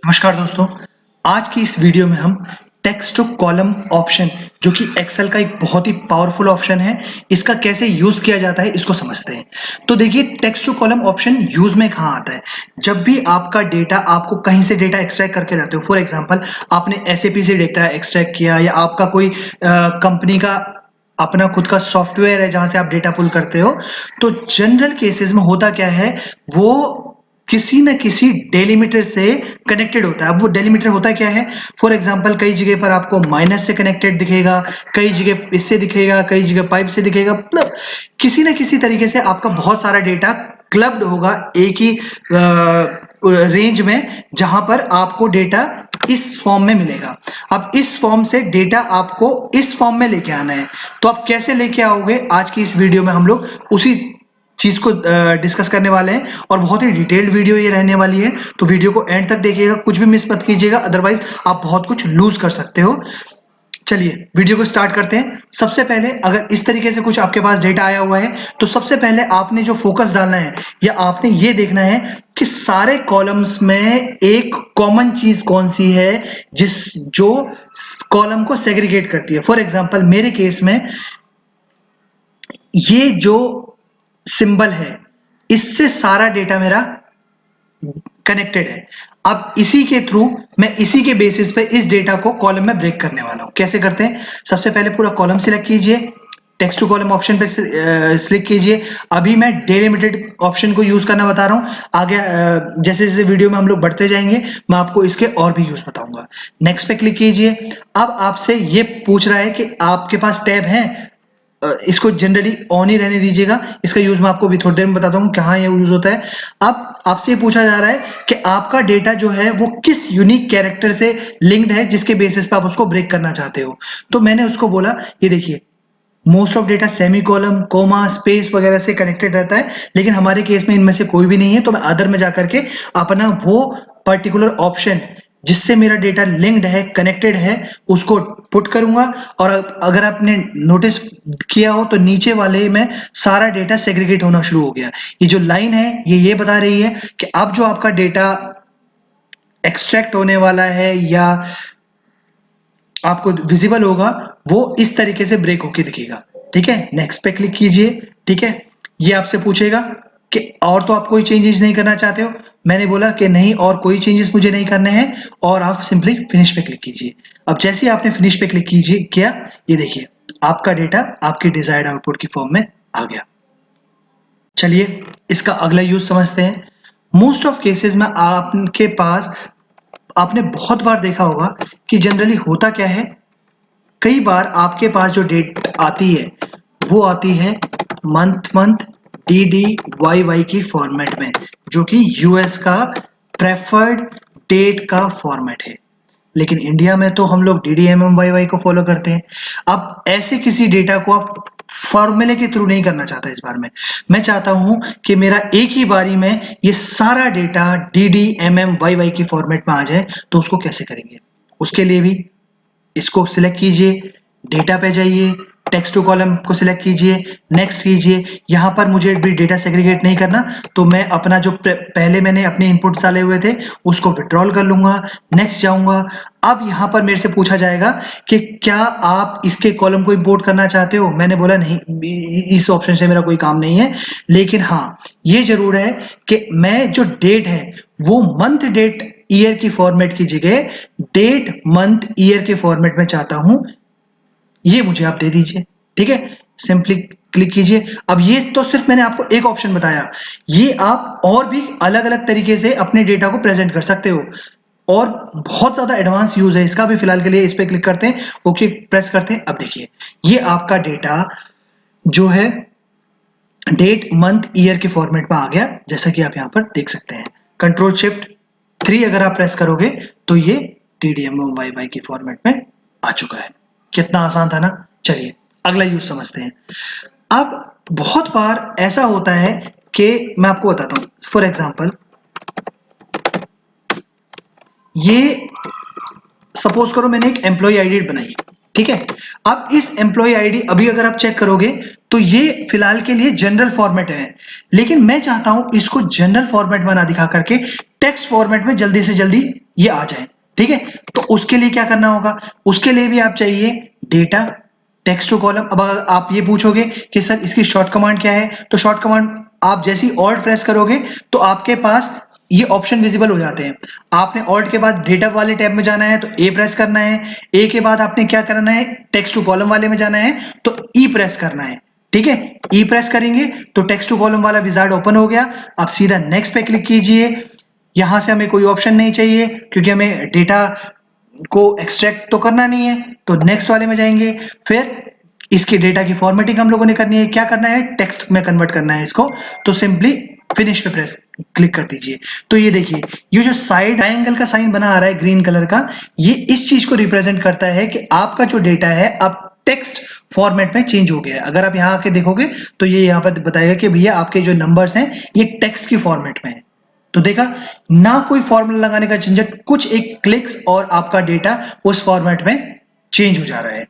नमस्कार दोस्तों, आज की इस वीडियो में हम टेक्स्ट टू कॉलम ऑप्शन जो कि एक्सेल का एक बहुत ही पावरफुल ऑप्शन है, इसका कैसे यूज किया जाता है इसको समझते हैं। तो देखिए text to column option use में कहाँ आता है। जब भी आपका डेटा आपको कहीं से डेटा एक्सट्रैक्ट करके लाते हो, फॉर एग्जांपल आपने एसएपी से डेटा एक्सट्रैक्ट किया या आपका कोई कंपनी का अपना खुद का सॉफ्टवेयर है जहां से आप डेटा पुल करते हो, तो जनरल केसेस में होता क्या है, वो किसी न किसी डेलीमीटर से कनेक्टेड होता है। अब वो डेलीमीटर होता क्या है, फॉर एग्जांपल कई जगह पर आपको माइनस से कनेक्टेड दिखेगा, कई जगह इससे दिखेगा, कई जगह पाइप से दिखेगा, मतलब किसी न किसी तरीके से आपका बहुत सारा डेटा क्लब्ड होगा एक ही रेंज में, जहां पर आपको डेटा इस फॉर्म में मिलेगा। अब इस फॉर्म से डेटा आपको इस फॉर्म में लेके आना है, तो आप कैसे लेके आओगे, आज की इस वीडियो में हम लोग उसी चीज को डिस्कस करने वाले हैं और बहुत ही डिटेल्ड वीडियो ये रहने वाली है। तो वीडियो को एंड तक देखिएगा, कुछ भी मिस मत कीजिएगा, अदरवाइज आप बहुत कुछ लूज कर सकते हो। चलिए वीडियो को स्टार्ट करते हैं। सबसे पहले अगर इस तरीके से कुछ आपके पास डेटा आया हुआ है, तो सबसे पहले आपने जो फोकस डालना है या आपने ये देखना है कि सारे कॉलम्स में एक कॉमन चीज कौन सी है जो कॉलम को सेग्रीगेट करती है। फॉर एग्जांपल मेरे केस में ये जो सिंबल है, इससे सारा डेटा मेरा कनेक्टेड है। अब इसी के थ्रू मैं इसी के बेसिस पे इस डेटा को कॉलम में ब्रेक करने वाला हूं। कैसे करते हैं, सबसे पहले पूरा कॉलम सिलेक्ट कीजिए, टेक्स्ट टू कॉलम ऑप्शन पे क्लिक कीजिए। अभी मैं डेलिमिटेड ऑप्शन को यूज करना बता रहा हूं, आगे जैसे जैसे वीडियो में हम लोग बढ़ते जाएंगे मैं आपको इसके और भी यूज बताऊंगा। नेक्स्ट पे क्लिक कीजिए। अब आपसे ये पूछ रहा है कि आपके पास टैब है, इसको जनरली ऑन ही रहने दीजिएगा। इसका यूज मैं आपको भी थोड़ी देर में बताता हूँ कहाँ ये यूज होता है। अब आपसे ये पूछा जा रहा है कि आपका डेटा जो है वो किस यूनिक कैरेक्टर से लिंक्ड है जिसके बेसिस पे आप उसको ब्रेक करना चाहते हो। तो मैंने उसको बोला, ये देखिए most of data semicolon comma space वगैरह से कनेक्टेड रहता है, लेकिन हमारे केस में इनमें से कोई भी नहीं है। तो मैं अदर में जाकर के अपना वो पर्टिकुलर ऑप्शन जिससे मेरा डेटा लिंक्ड है, कनेक्टेड है, उसको पुट करूंगा। और अगर आपने नोटिस किया हो तो नीचे वाले में सारा डेटा सेग्रीगेट होना शुरू हो गया। ये जो लाइन है ये बता रही है कि अब जो आपका डेटा एक्सट्रैक्ट होने वाला है या आपको विजिबल होगा वो इस तरीके से ब्रेक होके दिखेगा। ठीक है, नेक्स्ट पे क्लिक कीजिए। ठीक है, ये आपसे पूछेगा कि और तो आप कोई चेंजेस नहीं करना चाहते हो। मैंने बोला कि नहीं, और कोई चेंजेस मुझे नहीं करने हैं, और आप सिंपली फिनिश पे क्लिक कीजिए। अब जैसे ही आपने फिनिश पे क्लिक कीजिए किया, ये देखिए आपका डेटा आपकी डिजायर्ड आउटपुट की फॉर्म में आ गया। चलिए इसका अगला यूज समझते हैं। मोस्ट ऑफ केसेस में आपके पास, आपने बहुत बार देखा होगा कि जनरली होता क्या है, कई बार आपके पास जो डेट आती है वो आती है month month D D Y Y की फॉर्मेट में, जो कि यूएस का प्रेफर्ड डेट का फॉर्मेट है। लेकिन इंडिया में तो हम लोग D D M M Y Y को फॉलो करते हैं। अब ऐसे किसी डेटा को आप फॉर्मूले के थ्रू नहीं करना चाहता। इस बार में मैं चाहता हूं कि मेरा एक ही बारी में ये सारा data D D M M Y Y की फॉर्मेट में आ जाए। तो उसको कैसे करेंगे, उसके लिए भी इसको सिलेक्ट कीजिए, डेटा पे जाइए, टेक्स्ट टू कॉलम को सिलेक्ट कीजिए, नेक्स्ट कीजिए। यहां पर मुझे भी डेटा सेग्रीगेट नहीं करना, तो मैं अपना जो पहले मैंने अपने इनपुट डाले हुए थे उसको विड्रॉल कर लूंगा, नेक्स्ट जाऊंगा। अब यहां पर मेरे से पूछा जाएगा कि क्या आप इसके कॉलम को इंपोर्ट करना चाहते हो। मैंने बोला नहीं, इस ऑप्शन से मेरा कोई काम नहीं है। लेकिन हाँ, ये जरूर है कि मैं जो डेट है वो मंथ डेट ईयर की फॉर्मेट की जगह डेट मंथ ईयर के फॉर्मेट में चाहता हूं, ये मुझे आप दे दीजिए। ठीक है, सिंपली क्लिक कीजिए। अब ये तो सिर्फ मैंने आपको एक ऑप्शन बताया, ये आप और भी अलग अलग तरीके से अपने डेटा को प्रेजेंट कर सकते हो और बहुत ज्यादा एडवांस यूज है इसका भी। फिलहाल के लिए इस पे क्लिक करते हैं, ओके प्रेस करते हैं। अब देखिए ये आपका डेटा जो है डेट मंथ ईयर के फॉर्मेट में आ गया, जैसा कि आप यहां पर देख सकते हैं। कंट्रोल शिफ्ट 3 अगर आप प्रेस करोगे तो ये DDMMYY की फॉर्मेट में आ चुका है। कितना आसान था ना। चलिए अगला यूज समझते हैं। अब बहुत बार ऐसा होता है कि मैं आपको बताता हूं, फॉर एग्जांपल ये सपोज करो मैंने एक एम्प्लॉय आईडी बनाई। ठीक है, अब इस एम्प्लॉय आईडी अभी अगर आप चेक करोगे तो ये फिलहाल के लिए जनरल फॉर्मेट है, लेकिन मैं चाहता हूं इसको जनरल फॉर्मेट में ना दिखा करके टेक्स्ट फॉर्मेट में जल्दी से जल्दी ये आ जाए, ठीक है। तो उसके लिए क्या करना होगा, उसके लिए भी आप चाहिए डेटा टेक्स्ट टू कॉलम। अब अगर आप ये पूछोगे कि सर इसकी शॉर्ट कमांड क्या है, तो शॉर्ट कमांड आप जैसे ही ऑल्ट प्रेस करोगे तो आपके पास ये ऑप्शन विजिबल हो जाते हैं। आपने ऑल्ट के बाद डेटा वाले टैब में जाना है तो ए प्रेस करना है, ए के बाद आपने क्या करना है, टेक्स्ट टू कॉलम वाले में जाना है तो ई प्रेस करना है, ठीक है। ई प्रेस करेंगे तो टेक्स्ट टू कॉलम वाला विजार्ड ओपन हो गया। अब सीधा नेक्स्ट पे क्लिक कीजिए। यहां से हमें कोई ऑप्शन नहीं चाहिए क्योंकि हमें डेटा को एक्सट्रैक्ट तो करना नहीं है, तो नेक्स्ट वाले में जाएंगे। फिर इसकी डेटा की फॉर्मेटिंग हम लोगों ने करनी है, क्या करना है, टेक्स्ट में कन्वर्ट करना है इसको, तो सिंपली फिनिश पे प्रेस क्लिक कर दीजिए। तो ये देखिए, ये जो साइड ट्रायंगल का साइन बना आ रहा है ग्रीन कलर का, ये इस चीज को रिप्रेजेंट करता है कि आपका जो डेटा है अब टेक्स्ट फॉर्मेट में चेंज हो गया है। अगर आप यहाँ आके देखोगे तो ये यहाँ पर बताएगा कि भैया आपके जो नंबर्स हैं ये टेक्स्ट की फॉर्मेट में है। तो देखा, ना कोई फॉर्मूला लगाने का झंझट, कुछ एक क्लिक्स और आपका डेटा उस फॉर्मेट में चेंज हो जा रहा है।